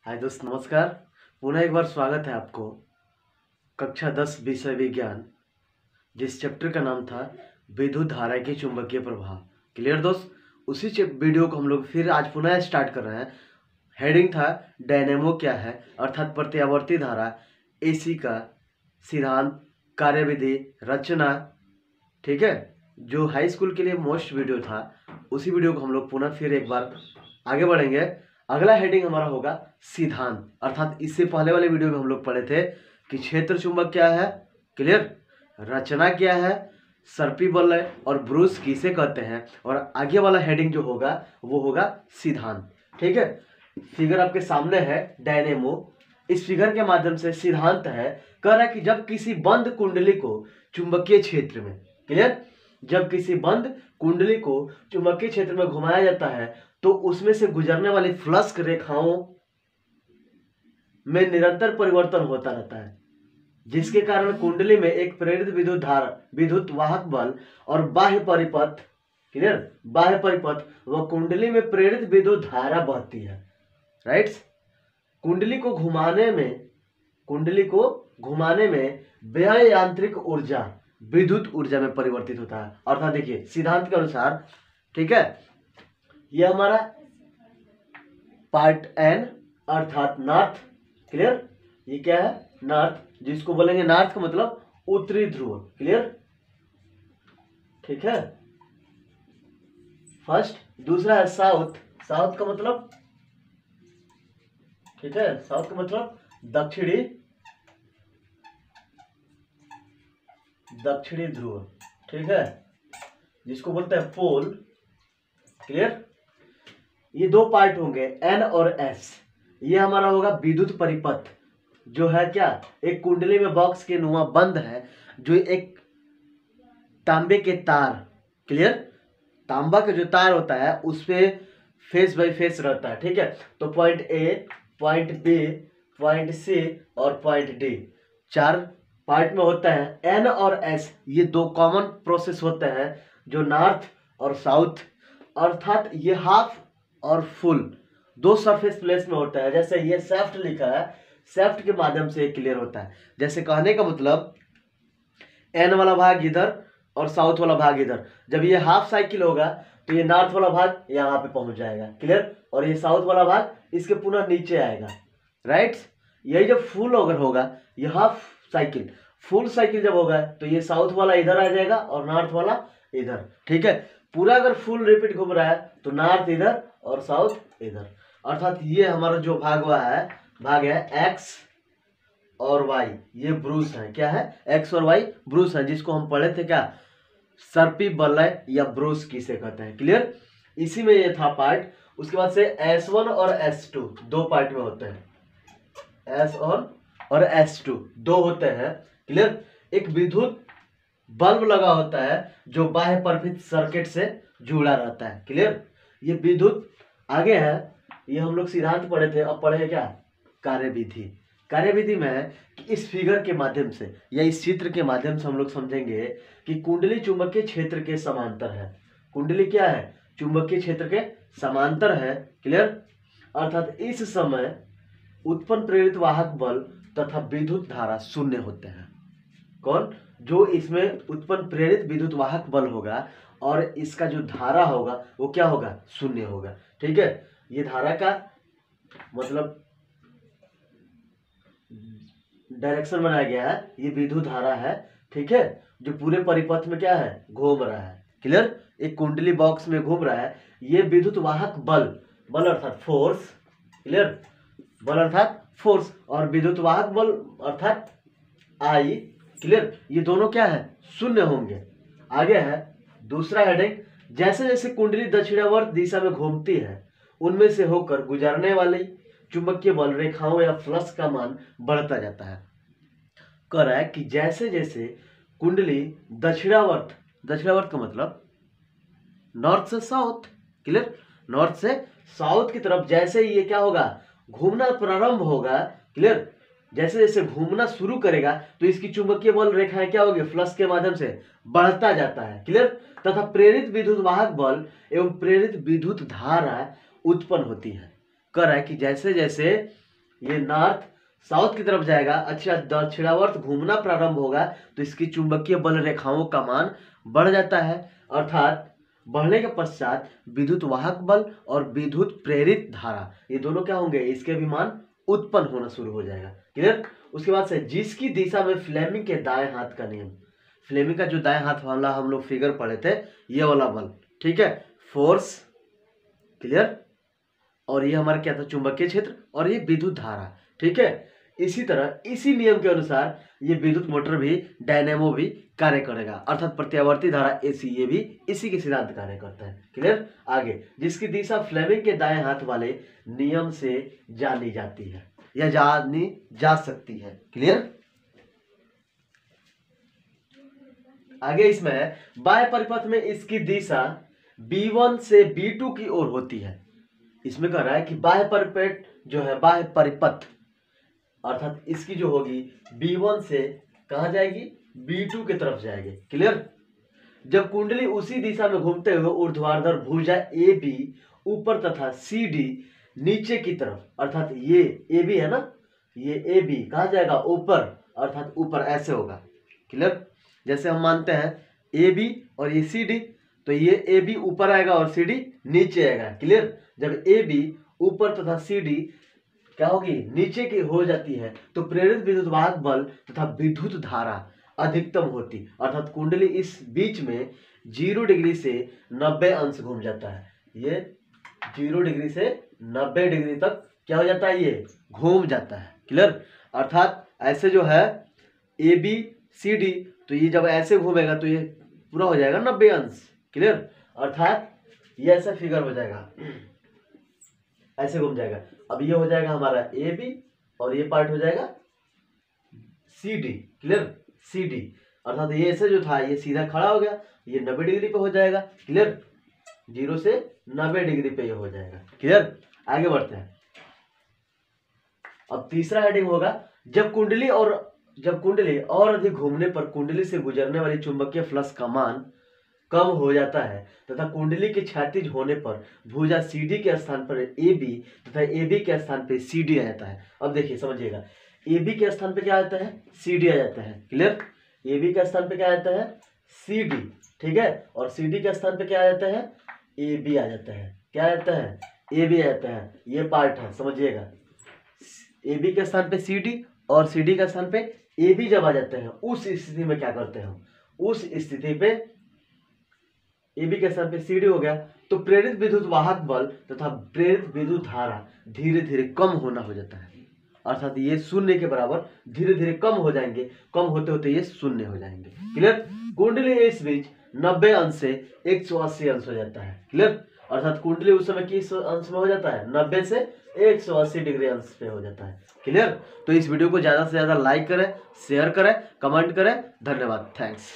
हाय दोस्त, नमस्कार। पुनः एक बार स्वागत है आपको कक्षा 10 विषय विज्ञान, जिस चैप्टर का नाम था विद्युत धारा की चुंबकीय प्रभाव। क्लियर दोस्त, उसी वीडियो को हम लोग फिर आज पुनः स्टार्ट कर रहे हैं। हेडिंग था डायनेमो क्या है, अर्थात प्रत्यावर्ती धारा, एसी का सिद्धांत, कार्यविधि, रचना। ठीक है, जो हाई स्कूल के लिए मोस्ट वीडियो था, उसी वीडियो को हम लोग पुनः फिर एक बार आगे बढ़ेंगे। अगला हेडिंग हमारा होगा सिद्धांत, अर्थात इससे पहले वाले वीडियो में हम लोग पढ़े थे कि क्षेत्र चुंबक क्या है, क्लियर, रचना क्या है, सर्पी बल और ब्रूस किसे कहते हैं, और आगे वाला हेडिंग जो होगा वो होगा सिद्धांत। ठीक है, फिगर आपके सामने है डायनेमो। इस फिगर के माध्यम से सिद्धांत है, कह रहा है कि जब किसी बंद कुंडली को चुंबकीय क्षेत्र में, क्लियर, जब किसी बंद कुंडली को चुंबकीय क्षेत्र में घुमाया जाता है तो उसमें से गुजरने वाली फ्लक्स रेखाओं में निरंतर परिवर्तन होता रहता है, जिसके कारण कुंडली में एक प्रेरित विद्युत धारा, विद्युत वाहक बल और बाह्य परिपथ, क्लियर, बाह्य परिपथ व कुंडली में प्रेरित विद्युत धारा बहती है। राइट, कुंडली को घुमाने में व्यय यांत्रिक ऊर्जा विद्युत ऊर्जा में परिवर्तित होता है। अर्थात देखिए सिद्धांत के अनुसार, ठीक है, यह हमारा पार्ट एन अर्थात नॉर्थ, क्लियर, ये क्या है, नॉर्थ, जिसको बोलेंगे नॉर्थ का मतलब उत्तरी ध्रुव, क्लियर, ठीक है, फर्स्ट। दूसरा है साउथ, साउथ का मतलब, ठीक है, साउथ का मतलब दक्षिणी ध्रुव, ठीक है, जिसको बोलते हैं पोल, क्लियर। ये दो पार्ट होंगे एन और एस। ये हमारा होगा विद्युत परिपथ, जो है क्या, एक कुंडली में बॉक्स के नुमा बंद है, जो एक तांबे के तार, क्लियर, तांबा का जो तार होता है उस पे फेस बाय फेस रहता है। ठीक है, तो point A, point B, point C और पॉइंट डी, चार पार्ट में होता है। एन और एस ये दो कॉमन प्रोसेस होते हैं, जो नॉर्थ और साउथ, अर्थात ये हाफ और फुल दो सरफेस प्लेस में होता है। जैसे ये शेफ्ट लिखा है, शेफ्ट के माध्यम से क्लियर होता है। जैसे कहने का मतलब एन वाला भाग इधर और साउथ वाला भाग इधर, जब ये हाफ साइकिल होगा तो ये नॉर्थ वाला भाग यहाँ पे पहुंच जाएगा, क्लियर, और ये साउथ वाला भाग इसके पुनः नीचे आएगा। राइट, यही जब फुल अगर होगा, ये हाफ साइकिल, फुल साइकिल जब होगा तो ये साउथ वाला इधर आ जाएगा और नॉर्थ वाला इधर। ठीक है, पूरा अगर फुल रिपीट घूम रहा है तो नॉर्थ इधर और साउथ इधर। अर्थात ये हमारा जो भाग है एक्स और वाई, ये ब्रूस है, क्या है, एक्स और वाई ब्रूस है, जिसको हम पढ़े थे क्या, सर्पी बलय या ब्रूस किसे कहते हैं, क्लियर। इसी में ये था पार्ट। उसके बाद से S1 और S2 दो पार्ट में होते हैं, S1 और S2 दो होते हैं, क्लियर। एक विद्युत बल्ब लगा होता है जो बाह्य परिपथ सर्किट से जुड़ा रहता है, क्लियर। ये विद्युत आगे है, ये हम लोग सिद्धांत पढ़े थे, अब पढ़े क्या, कार्यविधि। कार्यविधि में है कि इस फिगर के माध्यम से या इस चित्र के माध्यम से हम लोग समझेंगे कि कुंडली चुंबकीय क्षेत्र के समांतर है। कुंडली क्या है, चुंबकीय क्षेत्र के समांतर है, क्लियर। अर्थात इस समय उत्पन्न प्रेरित वाहक बल तथा विद्युत धारा शून्य होते हैं। कौन, जो इसमें उत्पन्न प्रेरित विद्युत वाहक बल होगा और इसका जो धारा होगा वो क्या होगा, शून्य होगा। ठीक है, ये धारा का मतलब डायरेक्शन बनाया गया है, ये विद्युत धारा है, ठीक है, जो पूरे परिपथ में क्या है, घूम रहा है, क्लियर, एक कुंडली बॉक्स में घूम रहा है। ये विद्युत वाहक बल, बल अर्थात फोर्स, क्लियर, बल अर्थात फोर्स, और विद्युत वाहक बल अर्थात आई, क्लियर, ये दोनों क्या है, शून्य होंगे। आगे है दूसरा हेडिंग, जैसे जैसे कुंडली दक्षिणावर्त दिशा में घूमती है उनमें से होकर गुजरने वाली चुंबकीय बल रेखाओं या फ्लक्स का मान बढ़ता जाता है। कह रहा है कि जैसे जैसे कुंडली दक्षिणावर्त, दक्षिणावर्त का मतलब नॉर्थ से साउथ, क्लियर, नॉर्थ से साउथ की तरफ जैसे ये क्या होगा, घूमना प्रारंभ होगा, क्लियर, जैसे जैसे घूमना शुरू करेगा तो इसकी चुंबकीय बल रेखाएं क्या होगी, फ्लक्स के माध्यम से बढ़ता जाता है, क्लियर, तथा प्रेरित विद्युत वाहक बल एवं प्रेरित विद्युत धारा उत्पन्न होती है। कह रहा है कि जैसे जैसे ये नॉर्थ साउथ की तरफ जाएगा, अच्छा दक्षिणावर्त घूमना प्रारंभ होगा तो इसकी चुंबकीय बल रेखाओं का मान बढ़ जाता है, अर्थात बढ़ने के पश्चात विद्युत वाहक बल और विद्युत प्रेरित धारा ये दोनों क्या होंगे, इसके भी मान उत्पन्न होना शुरू हो जाएगा। क्लियर। उसके बाद से जिसकी दिशा में फ्लेमिंग के दाएं हाथ का नियम, फ्लेमिंग का जो दाएं हाथ वाला हम लोग फिगर पढ़े थे, ये वाला बल, ठीक है, फोर्स। क्लियर। और ये हमारा क्या था, चुंबकीय क्षेत्र, और ये विद्युत धारा, ठीक है। इसी तरह इसी नियम के अनुसार ये विद्युत मोटर भी, डायनेमो भी कार्य करेगा, अर्थात प्रत्यावर्ती धारा एसी, ये भी इसी के सिद्धांत कार्य करता है। क्लियर। आगे, जिसकी दिशा फ्लेमिंग के दाएं हाथ वाले नियम से जानी जाती है या जानी जा सकती है। क्लियर। आगे इसमें बाह्य परिपथ में इसकी दिशा B1 से B2 की ओर होती है। इसमें कह रहा है कि बाह्य परिपथ जो है, बाह्य परिपथ अर्थात इसकी जो होगी B1 से कहां जाएगी, B2 की तरफ जाएगी। क्लियर। जब कुंडली उसी दिशा में घूमते हुए ऊर्ध्वाधर भुजा AB ऊपर तथा CD नीचे की तरफ, अर्थात ये AB है ना, ये AB कहां जाएगा, ऊपर, अर्थात ऊपर ऐसे होगा। क्लियर। जैसे हम मानते हैं AB और ये CD, तो ये AB ऊपर आएगा और CD नीचे आएगा। क्लियर। जब AB ऊपर तथा CD क्या होगी, नीचे की हो जाती है, तो प्रेरित विद्युत वाहक बल तथा विद्युत धारा अधिकतम होती, अर्थात कुंडली इस बीच में 0 डिग्री से 90 अंश घूम जाता है। ये 0 डिग्री से 90 डिग्री तक क्या हो जाता है, ये घूम जाता है। क्लियर। अर्थात ऐसे जो है ABCD, तो ये जब ऐसे घूमेगा तो ये पूरा हो जाएगा 90 अंश। क्लियर। अर्थात ये ऐसा फिगर हो जाएगा, ऐसे घूम जाएगा। अब ये हो जाएगा हमारा AB और ये पार्ट हो जाएगा CD। क्लियर। CD अर्थात ये ऐसे जो था ये सीधा खड़ा हो गया, ये 90 डिग्री पे हो जाएगा। क्लियर। 0 से 90 डिग्री पे ये हो जाएगा। क्लियर। आगे बढ़ते हैं। अब तीसरा हेडिंग होगा, जब कुंडली और अधिक घूमने पर कुंडली से गुजरने वाली चुंबकीय फ्लक्स का मान कम हो जाता है तथा कुंडली के क्षैतिज होने पर भुजा CD के स्थान पर AB तथा AB के स्थान पे CD आ जाता है। अब देखिए समझिएगा, AB के स्थान पे क्या आता है, CD आ जाता है। क्लियर। AB के स्थान पे क्या आता है, CD, ठीक है, और CD के स्थान पे क्या आ जाता है, AB आ जाता है। क्या आ जाता है, AB आ जाता है। ये पार्ट है, समझिएगा, AB के स्थान पे CD और CD के स्थान पे AB जब आ जाते हैं, उस स्थिति में क्या करते हैं, उस स्थिति पे AB के स्थान पे CD हो गया, तो प्रेरित विद्युत वाहक बल तथा प्रेरित विद्युत धारा धीरे धीरे कम होना हो जाता है, अर्थात ये शून्य के बराबर धीरे धीरे कम हो जाएंगे, कम होते होते ये शून्य हो जाएंगे। क्लियर। कुंडली इस बीच 90 अंश से 180 अंश हो जाता है। क्लियर। अर्थात कुंडली उस समय किस अंश में हो जाता है, 90 से 180 डिग्री अंश पे हो जाता है। क्लियर। तो इस वीडियो को ज्यादा से ज्यादा लाइक करें, शेयर करें, कमेंट करें। धन्यवाद। थैंक्स।